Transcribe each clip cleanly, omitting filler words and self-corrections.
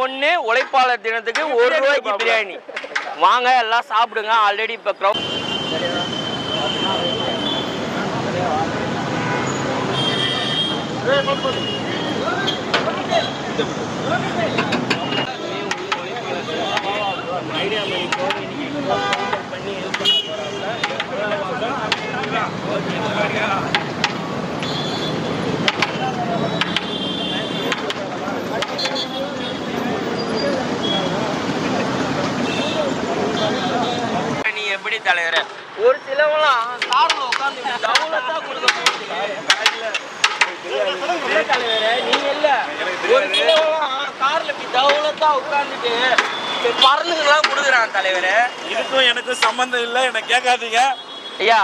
1 உழைப்பாளர் தினத்துக்கு 1 ரூபாய்க்கு பிரியாணி. வாங்க எல்லாம் சாப்பிடுங்க. ஆல்ரெடி இப்போ க்ரௌட் ஐடியா பண்ணி ஹெல்ப் நீ எப்படி தலைவர ஒரு சிலவெல்லாம் கார்ல உட்காந்து டவுலத்தான் கொடுக்க தலைவர நீங்க இல்ல ஒரு சிலவெல்லாம் கார்ல இப்படி டவுலத்தா உட்காந்துட்டு பறந்துலாம் கொடுக்குறான் தலைவர. இதுக்கும் எனக்கும் சம்பந்தம் இல்லை, எனக்கு கேட்காதீங்க ஐயா.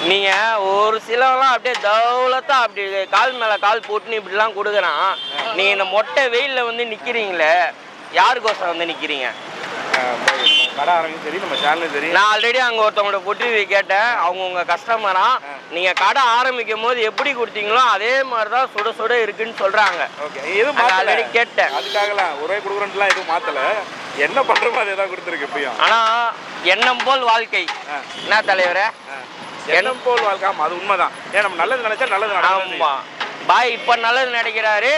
நீங்க ஒரு சிலவெல்லாம் அப்படியே தௌலத்தா அப்படி கால் மேல கால் போட்டுன்னு இப்படிலாம் கொடுக்குறான். நீங்க இந்த மொட்டை வெயில்ல வந்து நிக்கிறீங்களே, யாருக்கோசம் வந்து நிக்கிறீங்க? கடை ஆரம்பிக்கும் சரி, நம்ம சேனலும் சரி. நான் ஆல்ரெடி அங்கே ஒருத்தவங்களோட பொட்டி கேட்டேன். அவங்க உங்கள் கஸ்டமரா நீங்கள் கடை ஆரம்பிக்கும் போது எப்படி கொடுத்தீங்களோ அதே மாதிரி தான் சுட சுட இருக்குன்னு சொல்கிறாங்க. ஓகே, எதுவும் ஆல்ரெடி கேட்டேன். அதுக்காகலாம் ஒரே கொடுக்குறேன்லாம் எதுவும் மாற்றலை, என்ன பண்ணுறோமோ அதே தான் கொடுத்துருக்கு இப்பயும். ஆனால் எண்ணம் போல் வாழ்க்கை என்ன தலைவரே, எண்ணம் போல் வாழ்க்கை. ஆமாம், அது உண்மைதான். ஏன் நம்ம நல்லது நினைச்சா நல்லது நடக்கும். ஆமாம் பாய், இப்போ நல்லது நினைக்கிறாரு,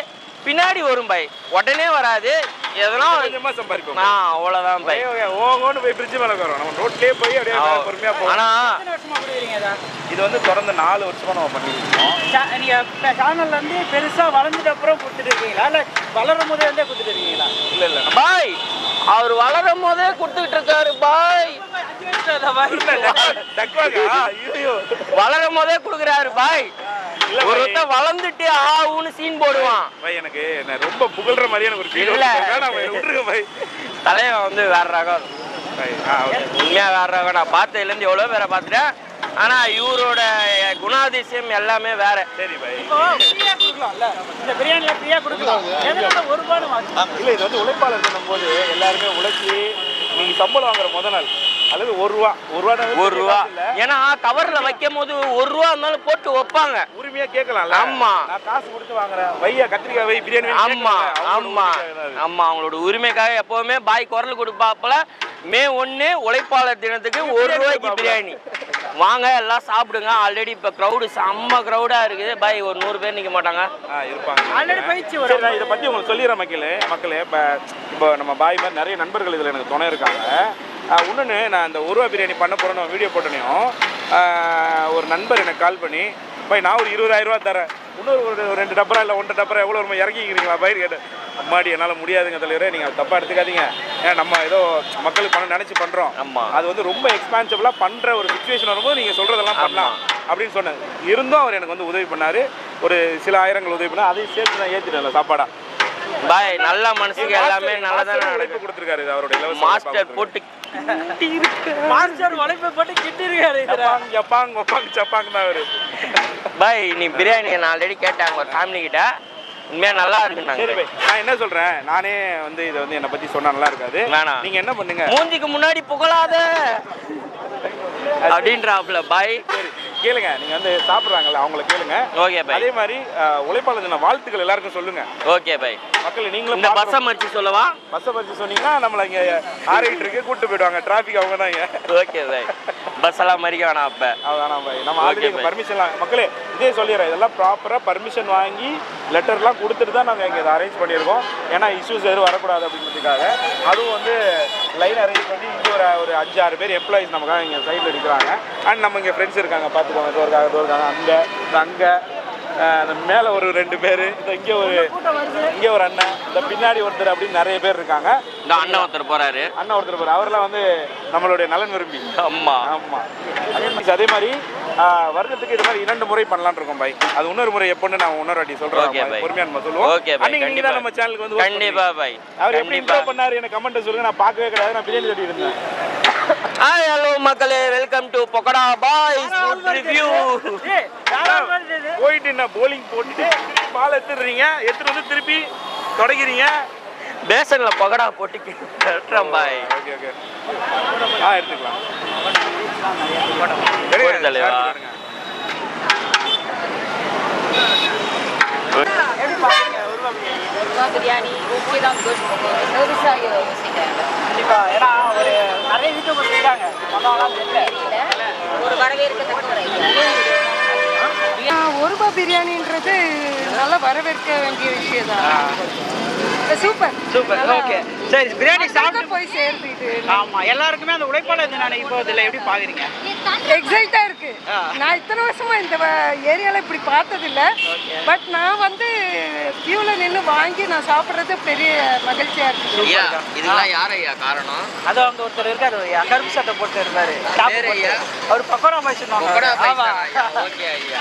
பின்னாடி வரும் பாய், உடனே வராது. எதனா கொஞ்சமா சம்பாதிப்போம். அவ்வளோதான் பாய். ஓகோன்னு போய் பிரிட்ஜ் மேலே வரோம், நம்ம ரோட்லேயே போய் அப்படியே பொறுமையாக போகும். ஆனால் இது வந்து தொடர்ந்து 4 வருஷமா நம்ம பண்ணிருக்கோம். நீங்க சேனல்ல இருந்து பெருசா வளர்ந்துட்ட அப்புறம் கொடுத்துட்டு இருக்கீங்களா, இல்ல வளரும் போதே வந்து கொடுத்துட்டு இருக்கீங்களா? இல்ல பாய், அவர் வளரும் போதே கொடுத்துட்டு இருக்காரு பாய். வளரும் போதே கொடுக்குறாரு பாய். ஒருத்தர் வளர்ந்துட்டு ஆவுன்னு சீன் போடுவான். எனக்கு ரொம்ப புகழ்ற மாதிரி எனக்கு ஒரு ஃபீல் இல்ல. தலைவன் வந்து வேற ரகம், உண்மையா வேற ரகம். நான் பார்த்ததுல இருந்து எவ்வளவு பேரை பார்த்துட்டேன். ஆனா இவரோட குணாதிசயம் எல்லாமே வேற. சரி பாய், இந்த பிரியாணில ஃப்ரீயா கொடுக்கலாம். எதனால ஒரு ரூபாய் இல்ல, இது வந்து உழைப்பாளர் தினம் போது எல்லாருமே உழைச்சி நீங்க சம்பளம் வாங்குற முத நாள் அல்லது 1 ரூபா. ஏன்னா கவர்ல வைக்கும் போது 1 ரூபா இருந்தாலும் போட்டு வைப்பாங்க. உரிமையா கேட்கலாம். ஆமா, நான் காசு கொடுத்து வாங்குறேன், வையா கத்திரிக்காய் வை பிரியாணி. ஆமா ஆமா ஆமா, அவங்களோட உரிமைக்காக எப்பவுமே பாய் குரல் கொடுப்பாப்பல. மே 1 உழைப்பாளர் தினத்துக்கு 1 ரூபாய்க்கு பிரியாணி. வாங்க எல்லாம் சாப்பிடுங்க. ஆல்ரெடி இப்போ க்ரௌடு செம்ம க்ரௌடா இருக்குது பாய். ஒரு 100 பேர் நிற்க மாட்டாங்க, இருப்பாங்க. ஆல்ரெடி பயிற்சி. நான் இதை பற்றி உங்களுக்கு சொல்லிடுறேன் மக்களே. இப்போ நம்ம பாய் மாதிரி நிறைய நண்பர்கள் இதில் எனக்கு துணை இருக்காங்க. இன்னொன்று, நான் இந்த 1 ரூபா பிரியாணி பண்ண போகிறேன்னு வீடியோ போட்டனையும் ஒரு நண்பர் எனக்கு கால் பண்ணி, பாய் நான் ஒரு 20,000 ரூபா தரேன், இன்னொரு ஒரு 2 டப்பரா இல்லை 1 டப்பரா எவ்வளோ ஒரு இறக்கிக்கிறீங்களா பாய் கேட்டேன். அம்மாடி என்னால் முடியாதுங்க தலைவரே, நீங்கள் தப்பாக எடுத்துக்காதீங்க. ஏன்னா நம்ம ஏதோ மக்களுக்கு பணம் நினச்சி பண்ணுறோம். அது வந்து ரொம்ப எக்ஸ்பான்சிபிளாக பண்ணுற ஒரு சுச்சுவேஷன் வரும்போது நீங்கள் சொல்கிறதெல்லாம் பண்ணலாம் அப்படின்னு சொன்னேன். இருந்தும் அவர் எனக்கு வந்து உதவி பண்ணார். ஒரு சில ஆயிரங்கள் உதவி பண்ணார். அதையும் சேர்த்து நான் ஏற்றிட்டேன் சாப்பாடா பாய். நல்ல மனசுக்கு எல்லாமே நல்லதான உழைப்பு கொடுத்துருக்காரு. இது அவருடைய இலவச மாஸ்டர் போட்டு மாஸ்டர் உழைப்பை போட்டு கிட்டி இருக்காரு. சப்பாங்க தான் அவரு. பாய், நீ பிரியாணி நான் ஆல்ரெடி கேட்டாங்க ஒரு ஃபேமிலி கிட்ட, உண்மையா நல்லா இருக்கு. சரி பாய், நான் என்ன சொல்றேன், நானே வந்து இதை வந்து என்னை பத்தி சொன்னா நல்லா இருக்காது. வேணாம், நீங்க என்ன பண்ணுங்க, மூஞ்சிக்கு முன்னாடி புகழாத அப்படின்றாப்ல பாய். சரி கேளுங்க, நீங்க வந்து சாப்பிடுறாங்கல்ல அவங்கள கேளுங்க. Okay bye. அதே மாதிரி உழைப்பாளர் தின வாழ்த்துக்கள் எல்லாருக்கும் சொல்லுங்க. Okay bye. மக்கள் நீங்களும் இந்த பஸ்ஸை மறிச்சு சொல்லவா? பஸ்ஸை மறிச்சு சொன்னீங்கன்னா நம்மள இங்க ஆரைட்டு கூட்டு போயிடுவாங்க. டிராஃபிக் அவங்க தான் இங்க. ஓகே பாய், பஸ் எல்லாம் மறிக்க வேணாம். அப்ப வேணாம் பாய், நம்ம ஆல்ரெடி பர்மிஷன்லாம் மக்களே இதே சொல்லிடுறேன். இதெல்லாம் ப்ராப்பராக பர்மிஷன் வாங்கி லெட்டர்லாம் கொடுத்துட்டு தான் நாங்கள் இங்கே இதை அரேஞ்ச் பண்ணியிருக்கோம். ஏன்னா இஷ்யூஸ் எதுவும் வரக்கூடாது அப்படின்றதுக்காக. அதுவும் வந்து லைன் அரேஞ்ச் பண்ணி இங்கே ஒரு 5-6 பேர் எம்ப்ளாயிஸ் நமக்காக இங்கே சைடில் இருக்கிறாங்க. அண்ட் நம்ம இங்கே ஃப்ரெண்ட்ஸ் இருக்காங்க, பார்த்துக்கோங்க. டோருக்காங்க அங்கே அந்த மேலே ஒரு 2 பேர், இங்கே ஒரு அண்ணன், இந்த பின்னாடி ஒருத்தர், அப்படின்னு நிறைய பேர் இருக்காங்க. இந்த அண்ணன் ஒருத்தர் போறாரு. அவரெல்லாம் வந்து நம்மளுடைய நலன் விரும்பி. ஆமாம். அதே மாதிரி வருடத்துக்கு இது மாதிரி 2 முறை பண்ணலான்னு இருக்கோம் பாய். அது இன்னொரு முறை எப்போன்னு நான் இன்னொரு வாட்டி சொல்கிறேன். பொறுமையாக நம்ம சொல்லுவோம். நீங்கள் தான் நம்ம சேனலுக்கு வந்து கண்டிப்பா பாய். அவர் எப்படி இன்ட்ரோ பண்ணாரு எனக்கு கமெண்ட் சொல்லுங்க. நான் பார்க்கவே கிடையாது, நான் பிரியாணி தேடி இருந்தேன். ஹாய் ஹலோ மக்களே, welcome to pakoda boys food review. போயிட்டு என்ன போலிங் போட்டுட்டு பால் எடுத்துட்டு வந்து திருப்பி தொடங்கிறீங்க. பேசன்ல பகடா போட்டு கட்டுறோம் பாய். ஓகே எடுத்துக்கலாம். ஒருவா பிரியாணி? ஒருவா பிரியாணி ஓகே தான், குட். சர்வீஸாக யோசிக்கிறாங்க. கண்டிப்பாக, ஏன்னா ஒரு நிறைய யூடியூபர் செய்கிறாங்க, பண்ணலாம் தெரியல. ஒரு வரவேற்கத்தக்க ஒரு ஐடியா. ஒருபா பிரியாணின்றது நல்லா வரவேற்க வேண்டிய விஷயம் தான். Super super, okay. சரி, பிரியாணி சாப்பிட்டு போய் சேர்த்துட்டு ஆமாம், எல்லாருக்குமே அந்த உழைப்பாளர் தினம் இப்போ இதில் எப்படி பார்க்குறீங்க? எக்ஸைட்டா இருக்கு. நான் இத்தனை வருஷமா இந்த ஏரியால இப்படி பார்த்ததில்ல. பட் நான் வந்து கியூல நின்று வாங்கி நான் சாப்பிட்றது பெரிய மகிழ்ச்சியா இருக்கு. இதெல்லாம் யார் ஐயா காரணம்? அது அங்கே ஒருத்தர் இருக்காரு ஐயா, கருப்பு சட்டை போட்டு இருப்பாரு, அவர் பக்கோடா பாய் சொன்னாங்க.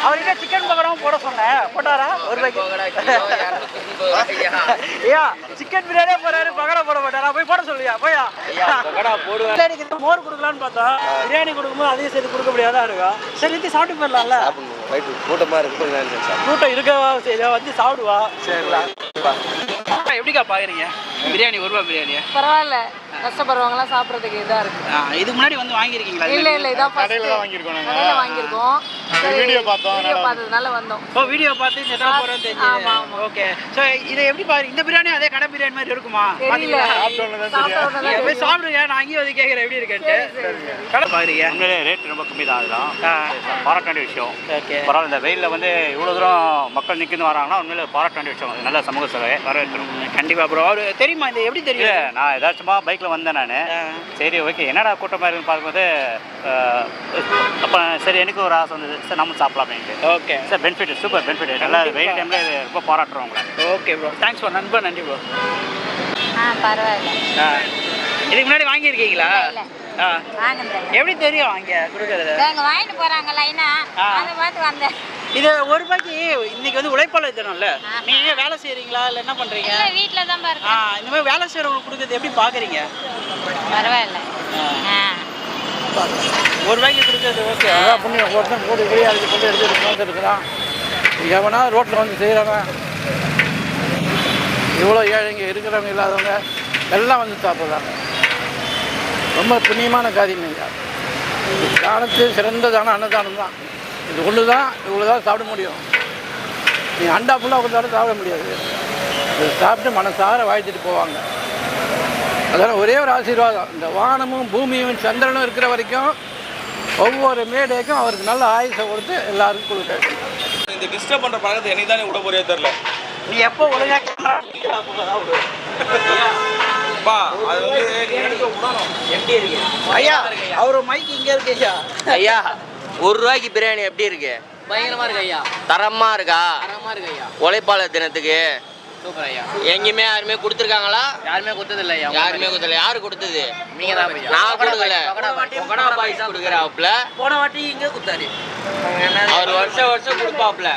அவர்கிட்ட சிக்கன் பக்கோடாவும் போட சொன்னேன், போட்டாரா? ஒரு ஐயா சிக்கன் பிரியாணியே போறாரு, பக்கோடா போட மாட்டாரா? போய் போட சொல்லியா, போயா போடுவேன். மோர் கொடுக்கலான்னு பார்த்தா பிரியாணி கொடுக்கும்போது அதையும் சேர்த்து கொடுக்க முடியாதா இருக்கும். சரி, இது சாப்பிட்டு போயிடலாம்ல. கூட்டமாக இருக்கு, கூட்டம் இருக்கவா வந்து சாப்பிடுவா. சரிங்களா, எப்படிக்கா பாக்குறீங்க பிரியாணி, ஒருவா பிரியாணியா? பரவாயில்ல, கஷ்டப்படுறவங்கலாம் சாப்பிட்றதுக்கு இதாக இருக்கு. இதுக்கு முன்னாடி வந்து வாங்கியிருக்கீங்களா? இல்லை இதான் கடையில் தான் வாங்கியிருக்கோம். கடையில் வாங்கியிருக்கோம். வீடியோ பார்த்தோம், வீடியோ பார்த்ததுனால வந்தோம். ஓ, வீடியோ பார்த்து இந்த இடம் போகிறோம் தெரிஞ்சு. ஆமாம். ஓகே. ஸோ இதை எப்படி பாரு, இந்த பிரியாணி அதே கடை பிரியாணி மாதிரி இருக்குமா? தெரியல, நீங்க போய் சாப்பிடுங்க, நான் அங்கேயும் வந்து கேட்குறேன் எப்படி இருக்குன்ட்டு. கடை பாக்குறீங்க? உண்மையிலே ரேட் ரொம்ப கம்மி தான். அதெல்லாம் பாராட்ட வேண்டிய விஷயம். ஓகே, பரவாயில்ல. இந்த வெயிலில் வந்து இவ்வளோ தூரம் மக்கள் நிற்கின்னு வராங்கன்னா உண்மையிலே பாராட்ட வேண்டிய விஷயம். அது நல்ல சமூக சேவை, வரவேற்கணும். கண்டிப்பா ப்ரோ. அவர் தெரியுமா இது எப்படி தெரியும்? இல்லை, நான் ஏதாச்சுமா பைக்கில் வந்தேன் நான். சரி, ஓகே, என்னடா கூட்டமாக இருக்குன்னு பார்க்கும்போது அப்போ சரி, எனக்கு ஒரு ஆசை வந்தது, சார் நம்ம சாப்பிடலாமேன்ட்டு. Okay sir, benefit, super benefit. நல்லா வெயில் டைமில் இது ரொம்ப பாராட்டுறோம் உங்களை. ஓகே ப்ரோ, தேங்க்ஸ் ப்ரோ, நண்பர், நன்றி ப்ரோ. பரவாயில்ல. இதுக்கு முன்னாடி வாங்கியிருக்கீங்களா? வாங்குறேன். எப்படி தெரியும் இங்கே கொடுக்குறது? அங்கே வாங்கிட்டு போகிறாங்க லைனா, அதை பார்த்து வந்தேன். இது ஒரு ரூபாய்க்கு இன்னைக்கு வந்து உழைப்பாளர் தினம்ல, நீங்க வேலை செய்யறீங்களா இல்லை என்ன பண்றீங்க? வீட்டில் தான் பாருங்க. இந்த மாதிரி வேலை செய்யறவங்களுக்கு கொடுக்குறது எப்படி பாக்குறீங்க? பரவாயில்ல. ஒரு ரூபாய்க்கு கொடுக்குறது ஓகே. புண்ணியம் ஒருத்தன் கூடி போய் அதுக்கு கொண்டு எடுத்து இருக்கிறான். எவனா ரோட்டில் வந்து செய்கிறவன், இவ்வளோ ஏழைங்க இருக்கிறவங்க இல்லாதவங்க எல்லாம் வந்து சாப்பிட்றாங்க. ரொம்ப புண்ணியமான காரியம் இல்லையா? தானத்து சிறந்த தானம் அன்னதானம் தான். இது ஒன்று தான், இவ்வளோ தான் சாப்பிட முடியும். நீ அண்டா ஃபுல்லாக கொடுத்தாலும் சாப்பிட முடியாது. இது சாப்பிட்டு மனசார வாழ்த்துட்டு போவாங்க. அதனால் ஒரே ஒரு ஆசீர்வாதம், இந்த வானமும் பூமியும் சந்திரனும் இருக்கிற வரைக்கும் ஒவ்வொரு மேடைக்கும் அவருக்கு நல்ல ஆயுசை கொடுத்து எல்லாருக்கும் கொடுக்க. இந்த டிஸ்டர்ப் பண்ணுற பழக்கத்தை என்னைக்கு தானே விட போறியா தெரியல. நீ எப்போ ஒழுங்கா அது வந்து எப்படி இருக்கு ஐயா? அவரு மைக் இங்கே இருக்கு ஐயா. ஐயா, ஒரு ரூபாய்க்கு பிரியாணி எப்படி இருக்கு? பயங்கரமா இருக்கு ஐயா. தரமா இருக்கா? தரமா இருக்கு ஐயா. உழைப்பாளர் தினத்துக்கு சூப்பர் ஐயா. எங்கேயுமே யாருமே கொடுத்துருக்காங்களா? யாருமே கொடுத்தது இல்லை ஐயா. யாருமே கொடுத்தல. யாரு கொடுத்தது? நீங்க தான் ஐயா. நான் கொடுக்கல. கொடா பாய்ஸ் கொடுக்குறாப்புல. போன வாட்டி இங்கே கொடுத்தாரு. அவர் வருஷம் கொடுப்பாப்புல.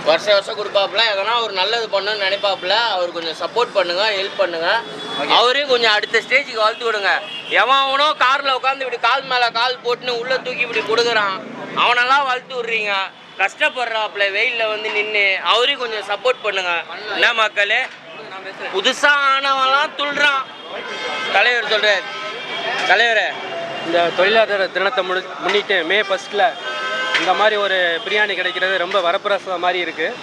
வருஷம் கொடுப்பாப்புல. எதனா ஒரு நல்லது பண்ணணும்னு நினைப்பாப்புல. அவர் கொஞ்சம் சப்போர்ட் பண்ணுங்க, ஹெல்ப் பண்ணுங்க. அவரே கொஞ்சம் அடுத்த ஸ்டேஜுக்கு வளர்த்து விடுங்க. எவனோ காரில் உட்காந்து இப்படி கால் மேலே கால் போட்டுன்னு உள்ளே தூக்கி இப்படி கொடுக்குறான், அவனெல்லாம் வளர்த்து விட்றீங்க. கஷ்டப்படுறாப்புல வெயிலில் வந்து நின்று அவரையும் கொஞ்சம் சப்போர்ட் பண்ணுங்க. என்ன மக்களே, புதுசாக ஆனவெல்லாம் துள்ளுறான். தலைவர் சொல்கிறார். தலைவரே, இந்த தொழிலாளர் தினத்தை முன்னிட்டு மே 1 இந்த மாதிரி ஒரு பிரியாணி கிடைக்கிறது ரொம்ப வரப்பிரசாதம் மாதிரி இருக்குது.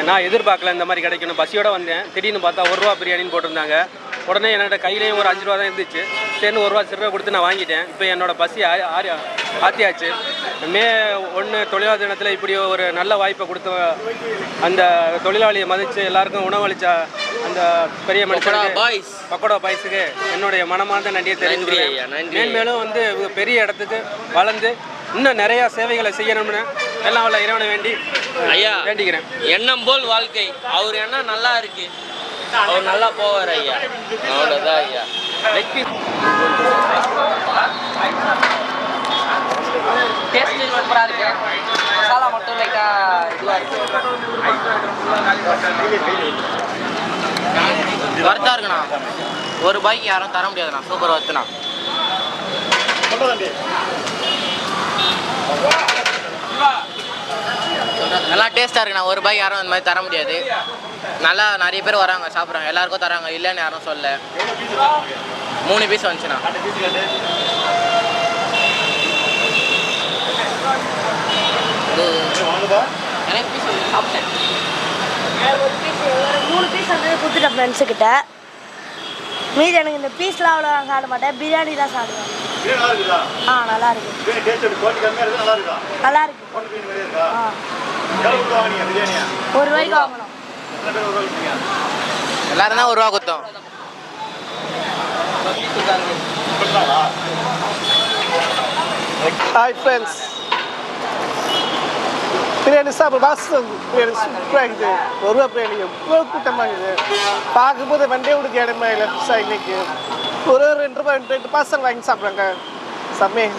நான் எதிர்பார்க்கல இந்த மாதிரி கிடைக்கணும். பஸ்ஸியோடு வந்தேன், திடீர்னு பார்த்தா 1 ரூபா பிரியாணின்னு போட்டிருந்தாங்க. உடனே என்னோட கையிலையும் ஒரு 5 ரூபா தான் இருந்துச்சு. சரின்னு 1 ரூபா சில்லறை கொடுத்து நான் வாங்கிட்டேன். இப்போ என்னோடய பஸ்ஸி ஆத்தியாச்சு. மே 1 தொழிலாளர் தினத்தில் இப்படி ஒரு நல்ல வாய்ப்பை கொடுத்த அந்த தொழிலாளியை மதித்து எல்லாருக்கும் உணவளித்த அந்த பெரிய மனுஷனுக்கு, பக்கோடா பாய்ஸுக்கு என்னுடைய மனமார்ந்த நன்றியை தெரிவிக்கிறேன். மேன்மேலும் வந்து பெரிய இடத்துக்கு வளர்ந்து இன்னும் நிறைய சேவைகளை செய்யணும்னு எல்லாம் உள்ள இறைவனை வேண்டிக்கிறேன். எண்ணம் போல் வாழ்க்கை. அவர் எண்ணம் நல்லா இருக்கு, அவர் நல்லா போவார் ஐயா. அவ்வளோதான் ஐயா. டேஸ்ட் சூப்பராக இருக்கு. மசாலா மட்டும் லைட்டாக இதுவாக இருக்கு. வர்த்தா இருக்குண்ணா. 1 ரூபாய்க்கு யாரும் தர முடியாதுண்ணா. சூப்பர் வர்த்துண்ணா. நல்லா டேஸ்ட்டாக இருக்குண்ணா. 1 ரூபாய்க்கு யாரும் அந்த மாதிரி தர முடியாது. நல்லா நிறைய பேர் வராங்க, சாப்பிட்றாங்க, எல்லாருக்கும் தராங்க, இல்லைன்னு யாரும் சொல்ல. 3 பீஸ் வந்துச்சுண்ணா. எனக்கு பீஸ் சாப்பிட்டேன். ஒரு பீஸ் ஒரு 3 பீஸ் வந்து கொடுத்துட்டேன் ஃப்ரெண்ட்ஸுக்கிட்ட. மீதி எனக்கு இந்த பீஸ்லாம் அவ்வளோ நான் சாப்பிட மாட்டேன், பிரியாணி தான் சாப்பிடுவேன். நல்லா இருக்கு. நல்லா இருக்கு. ஒரு ரூபாய்க்கு வாங்கணும். எல்லாரும் தான் 1 ரூபா கொடுத்தோம். ஹாய் ஃப்ரெண்ட்ஸ், பிரியாணி சாப்பிட வாசம் பிரியாணி சூப்பராக இருக்குது. 1 ரூபா பிரியாணி எவ்வளோ கூட்டமாக இருக்குது. பார்க்கும்போது வண்டே விடுக்க இடமா இல்லை. புதுசாக இன்னைக்கு ஒரு 2 ரூபாய் 2 பார்சல் வாங்கி சாப்பிட்றாங்க. செம்மையாக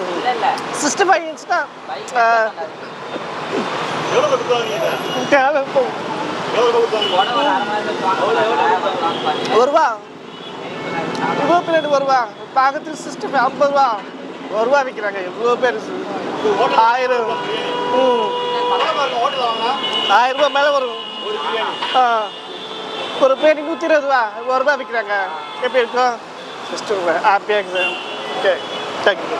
சிஸ்டம் வாங்கிச்சுன்னா 1 ரூபா. இவ்வளோ பிரியாணி 1 ரூபா. பார்க்கறதுக்கு சிஸ்டம் 50 ரூபா 1 ரூபா விற்கிறாங்க. எவ்வளோ பேர் 1000 1000 ரூபா மேலே வரும். ஒரு பிரியாணி 120 ரூபா 1 ரூபா விற்கிறாங்க. எப்படி இருக்கும்? சிஸ்டம் ஹாப்பியாக இருக்குது. Okay, thank you.